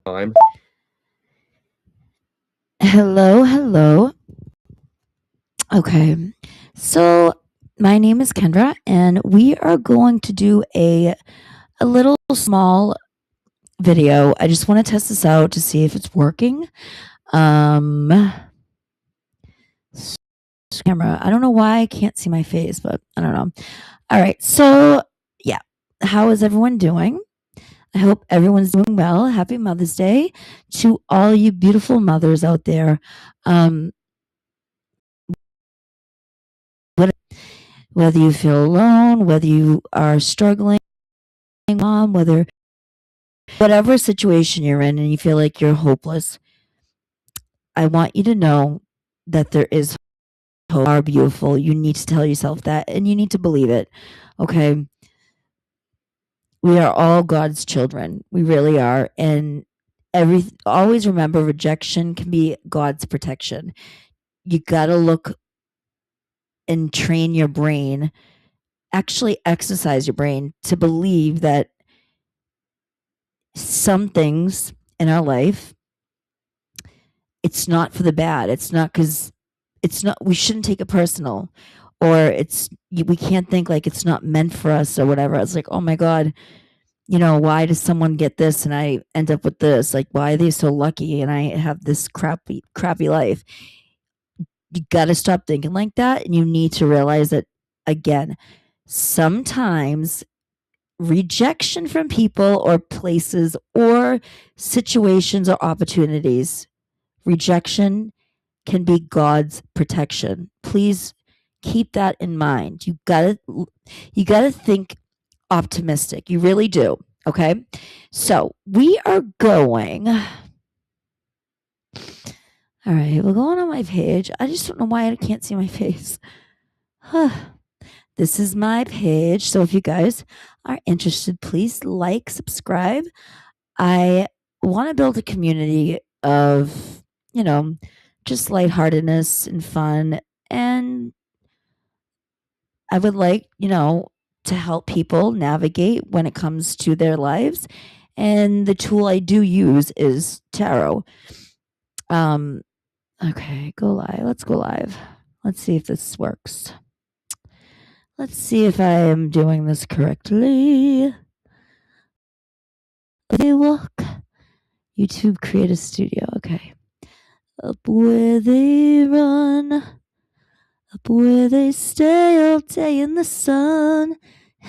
time. Hello, hello. Okay. So my name is Kendra and we are going to do a little small video. I just want to test this out to see if it's working. Um Camera. I don't know why I can't see my face, but I don't know. All right. So, yeah. How is everyone doing? I hope everyone's doing well. Happy Mother's Day to all you beautiful mothers out there. Um whether you feel alone, whether you are struggling, mom, whether whatever situation you're in and you feel like you're hopeless, I want you to know that there is hope. You are beautiful. You need to tell yourself that and you need to believe it. Okay. We are all God's children. We really are. And always remember rejection can be God's protection. You got to look and train your brain, actually exercise your brain to believe that some things in our life, it's not for the bad. It's not because it's not, we shouldn't take it personal, or we can't think like it's not meant for us or whatever. It's like, oh my God, why does someone get this and I end up with this? Like, why are they so lucky and I have this crappy life? You got to stop thinking like that. And you need to realize that, again, sometimes rejection from people or places or situations or opportunities, rejection can be God's protection. Please keep that in mind. You got to think optimistic. You really do. Okay? So, we are going all right, we're going on my page. I just don't know why I can't see my face. This is my page. So if you guys are interested, please like, subscribe. I want to build a community of, you know, just lightheartedness and fun. And I would like, to help people navigate when it comes to their lives. And the tool I do use is tarot. Um, okay, go live. Let's go live. Let's see if this works. Let's see if I am doing this correctly. Okay, walk. YouTube Creative Studio. Okay. Up where they run, up where they stay all day in the sun,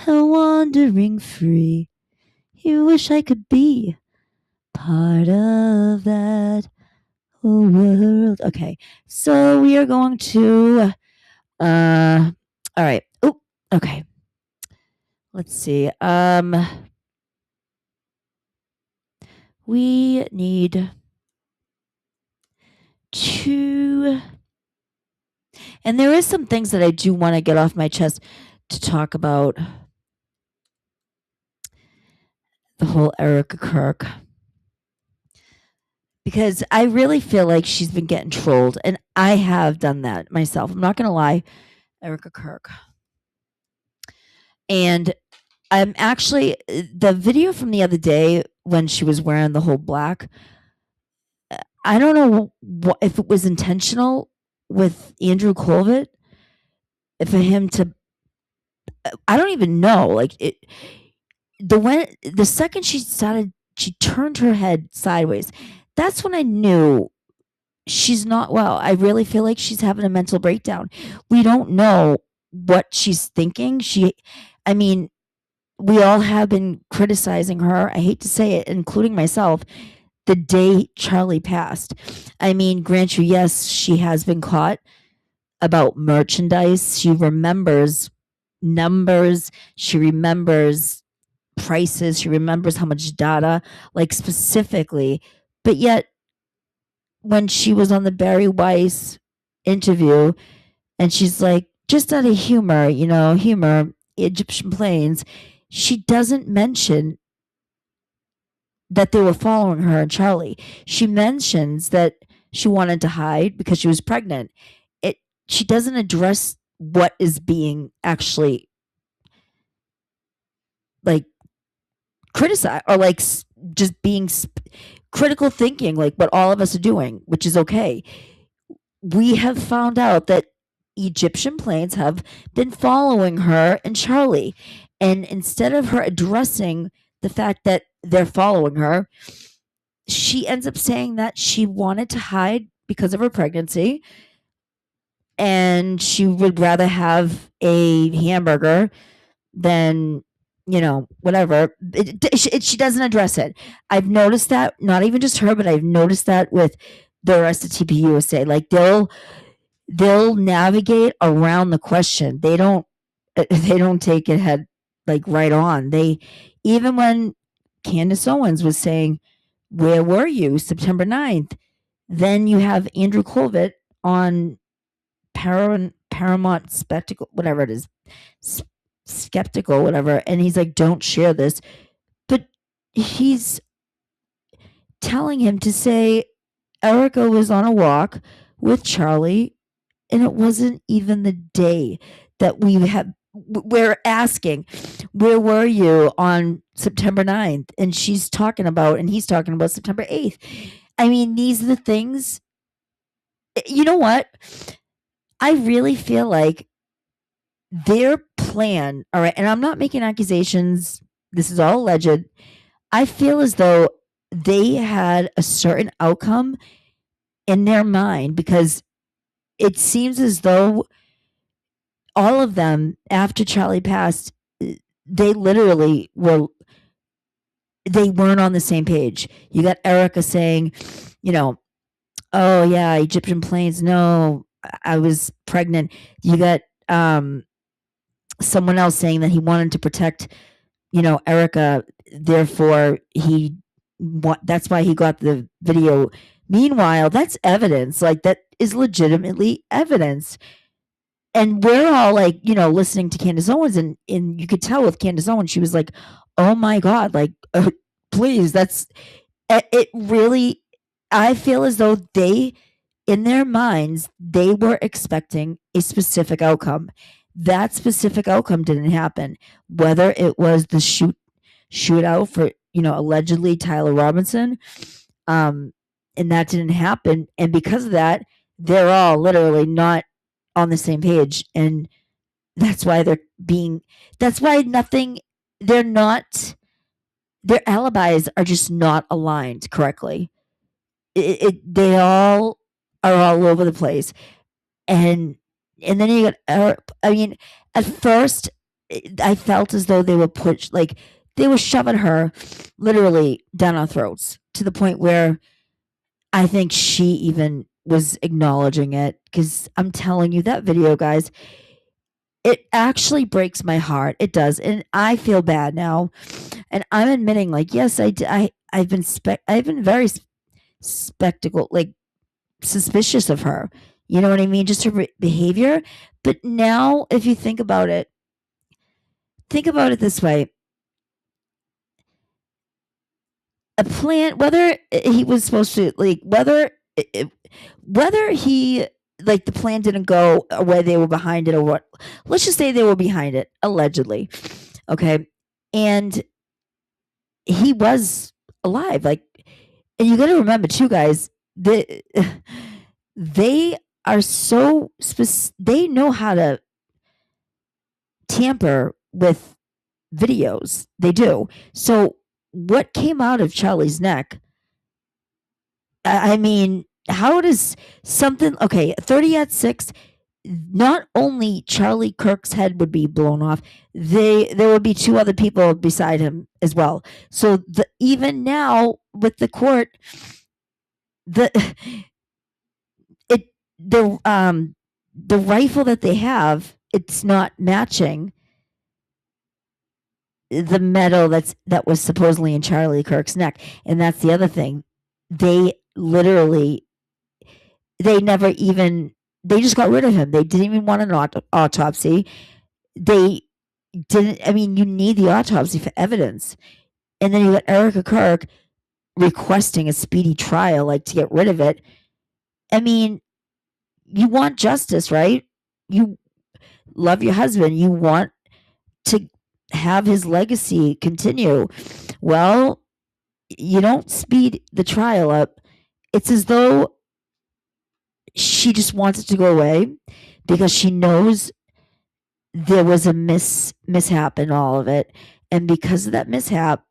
and wandering free. You wish I could be part of that world. Okay, so we are going to, all right. Oh, okay. Let's see. We need to, and there is some things that I do want to get off my chest to talk about the whole Erika Kirk, because I really feel like she's been getting trolled, and I have done that myself. I'm not going to lie, Erika Kirk. And I'm actually, the video from the other day when she was wearing the whole black, I don't know if it was intentional with Andrew Colvett, for him to, I don't even know. Like the second she turned her head sideways. That's when I knew she's not well. I really feel like she's having a mental breakdown. We don't know what she's thinking. I mean, we all have been criticizing her. I hate to say it, including myself, the day Charlie passed. I mean, grant you, yes, she has been caught about merchandise. She remembers numbers. She remembers prices. She remembers how much data, like specifically. But yet, when she was on the Barry Weiss interview, and she's like, just out of humor, humor, Egyptian planes, she doesn't mention that they were following her and Charlie. She mentions that she wanted to hide because she was pregnant. She doesn't address what is being actually, like, criticized, or like just being critical thinking, like what all of us are doing, which is okay. We have found out that Egyptian planes have been following her and Charlie. And instead of her addressing the fact that they're following her, she ends up saying that she wanted to hide because of her pregnancy and she would rather have a hamburger than, whatever. She doesn't address it. I've noticed that, not even just her, but I've noticed that with the rest of TPUSA. Like they'll navigate around the question. They don't take it head like right on. They, even when Candace Owens was saying, "Where were you September 9th?" Then you have Andrew Colvett on Paramount Spectacle, whatever it is, Skeptical, whatever, and he's like, "Don't share this," but he's telling him to say Erika was on a walk with Charlie, and it wasn't even the day that we're asking, "Where were you on September 9th?" And he's talking about September 8th. I mean, these are the things. You know what? I really feel like their plan, all right, and I'm not making accusations, this is all alleged. I feel as though they had a certain outcome in their mind because it seems as though all of them, after Charlie passed, they literally they weren't on the same page. You got Erika saying, "Oh yeah, Egyptian planes, no, I was pregnant." You got someone else saying that he wanted to protect, Erika, therefore that's why he got the video. Meanwhile, that's evidence. Like that is legitimately evidence. And we're all like, listening to Candace Owens, and you could tell with Candace Owens, she was like, "Oh my God, like, please, that's it." Really, I feel as though in their minds, they were expecting a specific outcome. That specific outcome didn't happen. Whether it was the shootout for, allegedly Tyler Robinson, and that didn't happen. And because of that, they're all literally not on the same page. And that's why they're not, their alibis are just not aligned correctly. They all are all over the place. And then you got, I mean, at first, I felt as though they were shoving her literally down our throats to the point where I think she even was acknowledging it. Because I'm telling you, that video, guys, it actually breaks my heart. It does, and I feel bad now. And I'm admitting, like, yes, I've been very spectacle, like suspicious of her. You know what I mean? Just her behavior. But now, if you think about it this way: a plan, whether he was supposed to, like, whether he, like, the plan didn't go where they were behind it or what. Let's just say they were behind it, allegedly. Okay. And he was alive. Like, and you got to remember too, guys, they are so they know how to tamper with videos. They do. So what came out of Charlie's neck? I mean, how does something, okay, 30 at 6, not only Charlie Kirk's head would be blown off, there would be 2 other people beside him as well. So even now with the court, the rifle that they have, it's not matching the metal that was supposedly in Charlie Kirk's neck. And that's the other thing. They just got rid of him. They didn't even want an autopsy. They didn't. I mean, you need the autopsy for evidence. And then you got Erika Kirk requesting a speedy trial, like, to get rid of it. I mean, you want justice, right? You love your husband. You want to have his legacy continue. Well, you don't speed the trial up. It's as though she just wants it to go away because she knows there was a mishap in all of it. And because of that mishap,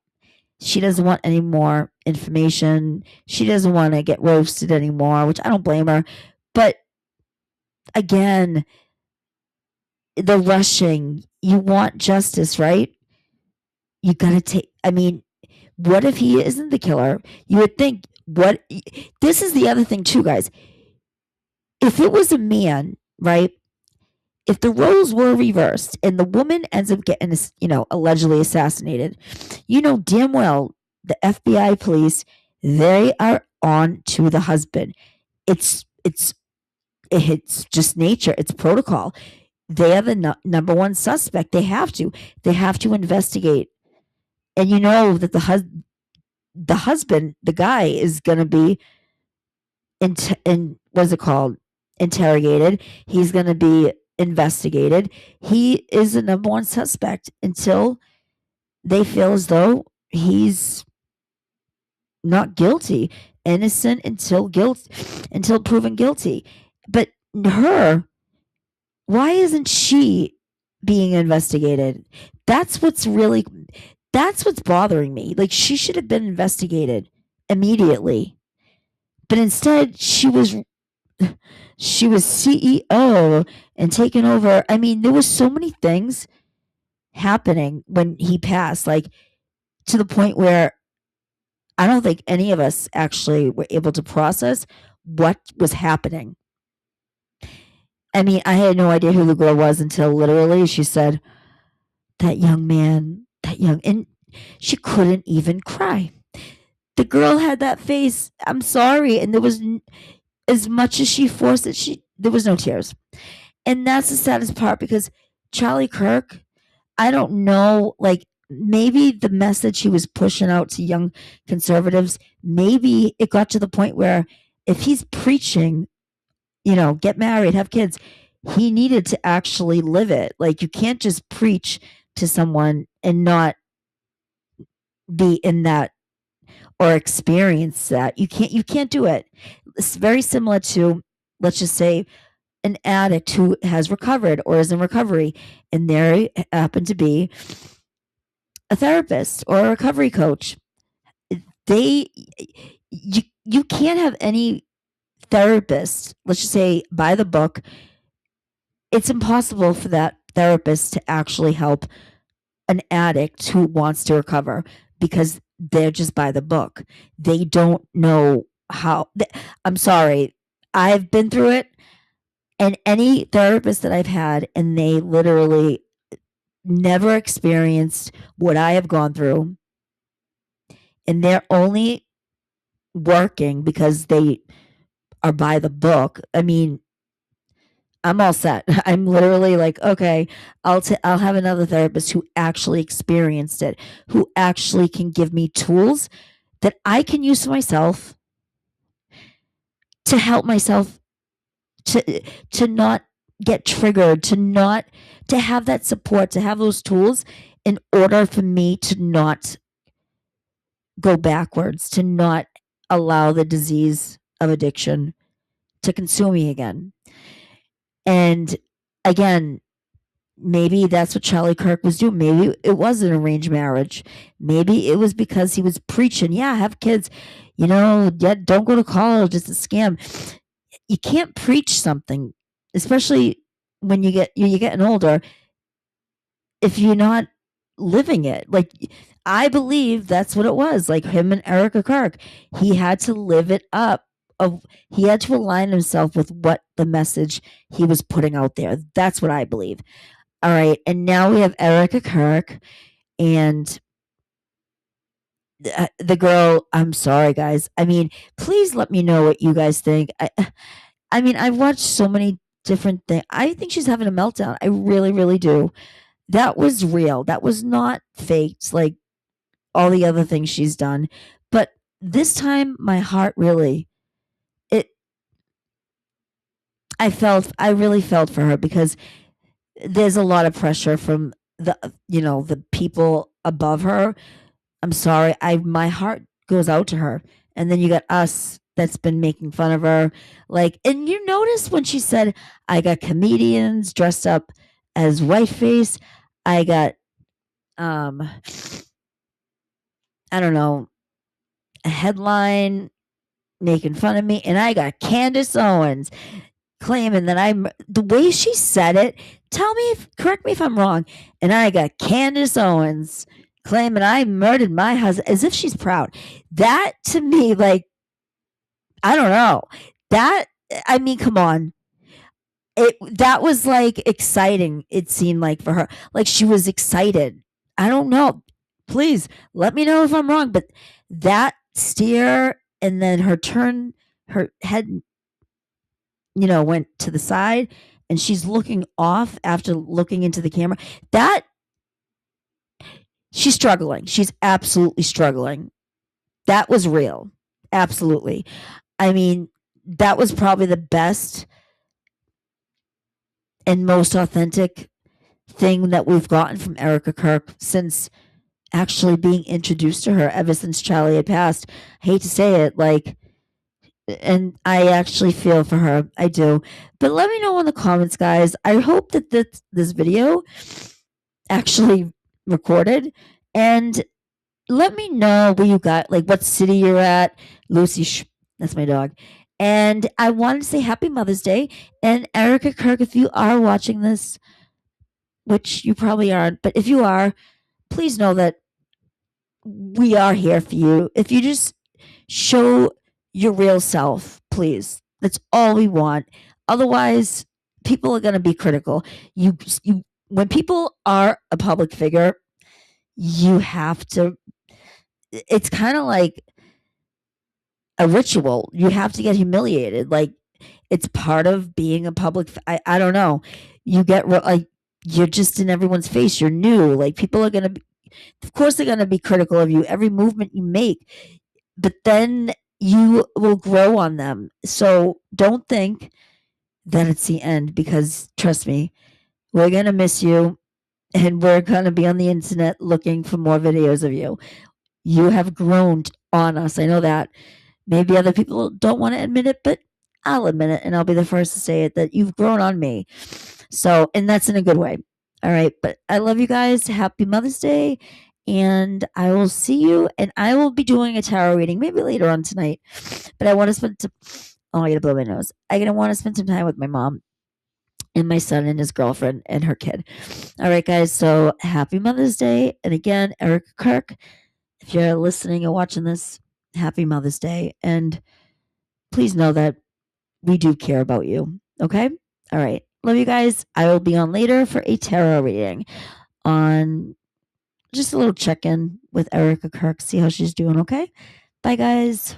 she doesn't want any more information. She doesn't want to get roasted anymore, which I don't blame her. But again, the rushing, you want justice, right? You gotta take, I mean, what if he isn't the killer? You would think, this is the other thing too, guys. If it was a man, right? If the roles were reversed and the woman ends up getting, allegedly assassinated, damn well the FBI police, they are on to the husband. It's just nature. It's protocol. They are the number one suspect. They have to investigate. And you know that the husband, the guy, is going to be what's it called? Interrogated. He's going to be investigated. He is the number one suspect until they feel as though he's not guilty, innocent until proven guilty. But her, why isn't she being investigated? That's what's bothering me. Like, she should have been investigated immediately. But instead, she was CEO and taken over. I mean, there was so many things happening when he passed, like, to the point where I don't think any of us actually were able to process what was happening. I mean, I had no idea who the girl was until literally she said, that young man, and she couldn't even cry. The girl had that face, I'm sorry, and there was, as much as she forced it, there was no tears. And that's the saddest part, because Charlie Kirk, I don't know, like, maybe the message he was pushing out to young conservatives, maybe it got to the point where if he's preaching, get married, have kids, he needed to actually live it. Like, you can't just preach to someone and not be in that or experience that. You can't do it. It's very similar to, let's just say, an addict who has recovered or is in recovery, and there happen to be a therapist or a recovery coach. You can't have any therapist, let's just say, by the book. It's impossible for that therapist to actually help an addict who wants to recover, because they're just by the book. They don't know how. I'm sorry, I've been through it, and any therapist that I've had, and they literally never experienced what I have gone through, and they're only working because they are by the book. I mean, I'm all set. I'm literally like, okay, I'll have another therapist who actually experienced it, who actually can give me tools that I can use for myself to help myself to not get triggered, to have that support, to have those tools in order for me to not go backwards, to not allow the disease of addiction to consume me again. And again, maybe that's what Charlie Kirk was doing. Maybe it was an arranged marriage. Maybe it was because he was preaching, yeah, have kids, don't go to college, it's a scam. You can't preach something, especially when you're getting older, if you're not living it. Like, I believe that's what it was. Like him and Erika Kirk, he had to live it up. He had to align himself with what the message he was putting out there. That's what I believe. All right, and now we have Erika Kirk and the girl. I'm sorry, guys. I mean, please let me know what you guys think. I mean, I've watched so many different things. I think she's having a meltdown. I really, really do. That was real. That was not faked like all the other things she's done. But this time, my heart really, I really felt for her, because there's a lot of pressure from the people above her. I'm sorry, my heart goes out to her. And then you got us that's been making fun of her. Like, and you notice when she said, I got comedians dressed up as whiteface. I got, I don't know, a headline making fun of me. And I got Candace Owens claiming that the way she said it, correct me if I'm wrong. And I got Candace Owens claiming I murdered my husband as if she's proud. That to me, like, I don't know. That, I mean, come on. That was like exciting, it seemed like for her. Like she was excited. I don't know. Please let me know if I'm wrong, but that steer and then her head, went to the side and she's looking off after looking into the camera. That she's struggling. She's absolutely struggling. That was real. Absolutely. I mean, that was probably the best and most authentic thing that we've gotten from Erika Kirk since actually being introduced to her ever since Charlie had passed. I hate to say it, like, and I actually feel for her. I do. But let me know in the comments, guys. I hope that this video actually recorded, and let me know where you got, like, what city you're at. Lucy, that's my dog. And I wanted to say happy Mother's Day. And Erika Kirk, if you are watching this, which you probably aren't, but if you are, please know that we are here for you. If you just show your real self, please. That's all we want. Otherwise, people are going to be critical. When people are a public figure, you have to, it's kind of like a ritual. You have to get humiliated. Like, it's part of being a public, I don't know. You get, like, you're just in everyone's face. You're new. Like, people are going to be, of course, they're going to be critical of you, every movement you make, but then you will grow on them. So don't think that it's the end, because trust me, we're going to miss you and we're going to be on the internet looking for more videos of you. You have grown on us. I know that. Maybe other people don't want to admit it, but I'll admit it, and I'll be the first to say it, that you've grown on me. So, and that's in a good way. All right. But I love you guys. Happy Mother's Day. And I will see you. And I will be doing a tarot reading maybe later on tonight. But I want to spend I got to blow my nose. I'm going to want to spend some time with my mom and my son and his girlfriend and her kid. All right, guys. So happy Mother's Day. And again, Erika Kirk, if you're listening or watching this, happy Mother's Day. And please know that we do care about you. Okay? All right. Love you guys. I will be on later for a tarot reading on just a little check-in with Erika Kirk, see how she's doing, okay? Bye, guys.